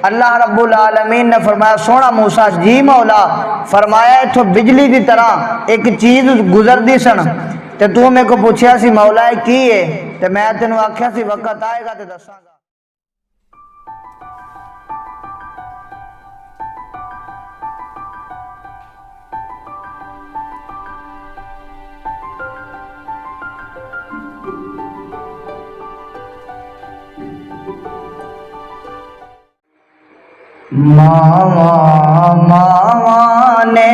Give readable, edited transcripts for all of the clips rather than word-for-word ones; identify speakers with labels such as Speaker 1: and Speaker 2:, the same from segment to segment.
Speaker 1: अल्लाह रब्बुल आलमीन ने फरमाया सोना मूसा जी मौला, फरमाया इथों बिजली की तरह एक चीज गुजरती सन ते तू मेरे को पूछया सी मौला की है, ते मैं तेनों आख्या सी वक्त आएगा ते दसांगा। मावा मावा ने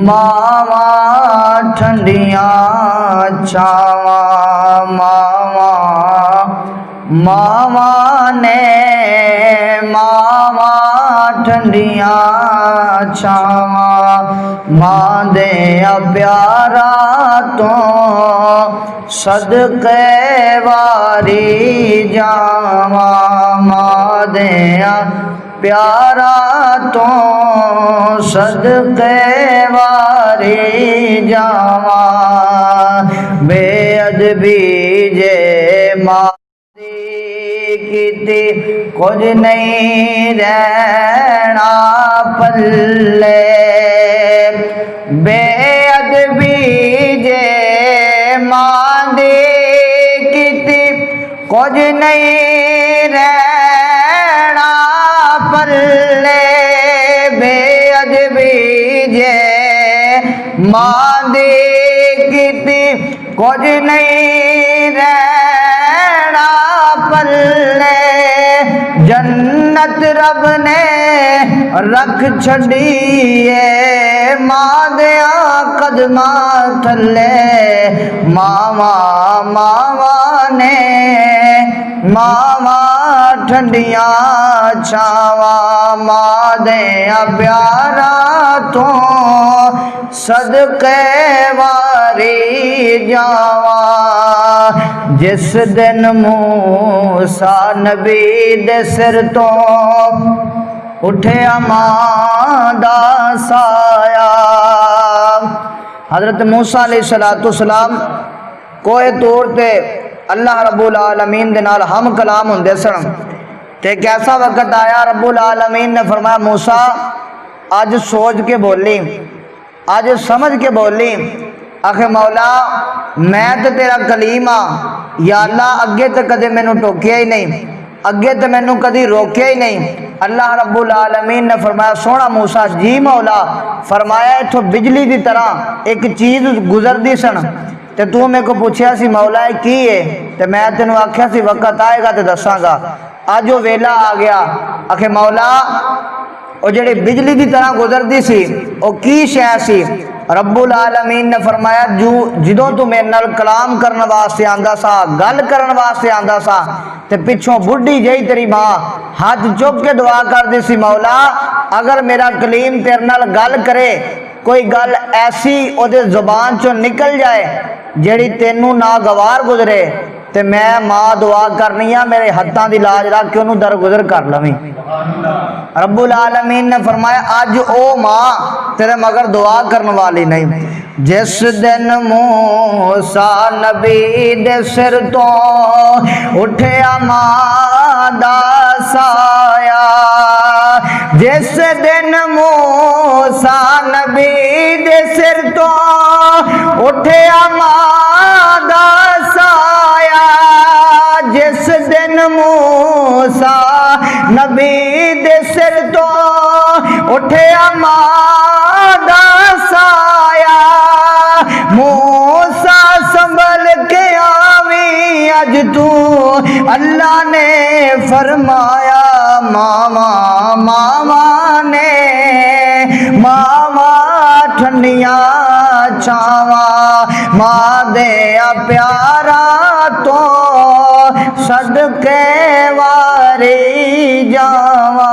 Speaker 1: मावा ठंडिया छावा, मावा मावा ने मावा ठंडिया छावा, मां दे प्यारा तो सदके वारी जावा, मां दे प्यारा तो सदके वारी जावा, बेअदबी जे मारी कीती कुछ नहीं रहना पल्ले, बेअदबी जे मारी कीती कुछ नहीं रहना पल्ले, बेअदबी जे मारी कीती कुछ नहीं रहना पल्ले, जन्नत रब ने रख छड़िए मां दिया कदमा थले, मावा मावा ने मावा ठंडिया छावा, मां दे प्यारा तो सदके वारी जावा, जिस दिन मूसा नबी दे सिर तो उठे मां दा साया, हजरत मूसा अलैहिस्सलाम कोहे तौर ते अल्लाह रब्बुल आलमीन दे नाल हम कलाम हुंदे सन, ते कैसा वक्त आया रब्बुल आलमीन ने फरमाया मूसा अज सोच के बोली, अज समझ के बोली। आखे मौला मैं तो तेरा कलीम हाँ, या अल्लाह अगे तो कदे मैनू टोकिया ही नहीं, अगे तो मैनू कदी रोकिया ही नहीं। अल्लाह रब्बुल आलमीन ने फरमाया सोना मूसा जी मौला, फरमाया इथों बिजली की तरह एक चीज गुजरती सन ते तू मेरे को पूछया सी मौला की है, ते मैं तेनों आख्या सी वक्त आएगा ते दसांगा। अज वो वेला आ गया। आखे मौला वो जिहड़ी बिजली की तरह गुजरती सी वो की शै सी? रब्बुल आलमीन ने फरमाया जो तू मेरे नाल कलाम करने वास्ते आंदा सा, गल करने वास्ते आंदा सा, ते पिछों बुढ़ी जही तेरी मां हाथ चुक के दुआ करदी सी मौला अगर मेरा कलीम तेरे नाल गल करे, कोई गल ऐसी ओदे जुबान चो निकल जाए जिहड़ी तेनू नागवार गुजरे, ते मैं मां दुआ करनी आ मेरे हत्थां दी लाज रख के उन्होंने दरगुजर कर लवी। रब्बुल आलमीन ने फरमाया अज ओ मां तेरे मगर दुआ करने वाली नहीं। जिस दिन मूसा नबी दे सिर तो उठिया मां दा साया, जिस दिन मूसा नबी दे सिर तो उठिया मां दा साया, जिस दिन मूसा नबी दे सिर तो उठिया मां दा साया, मूसा संभल के आवी अज तू अल्लाह ने फरमाया, मामा मामा ने मामा ठंडिया छावा, मां दे प्यारा तो सदके वारी जावा।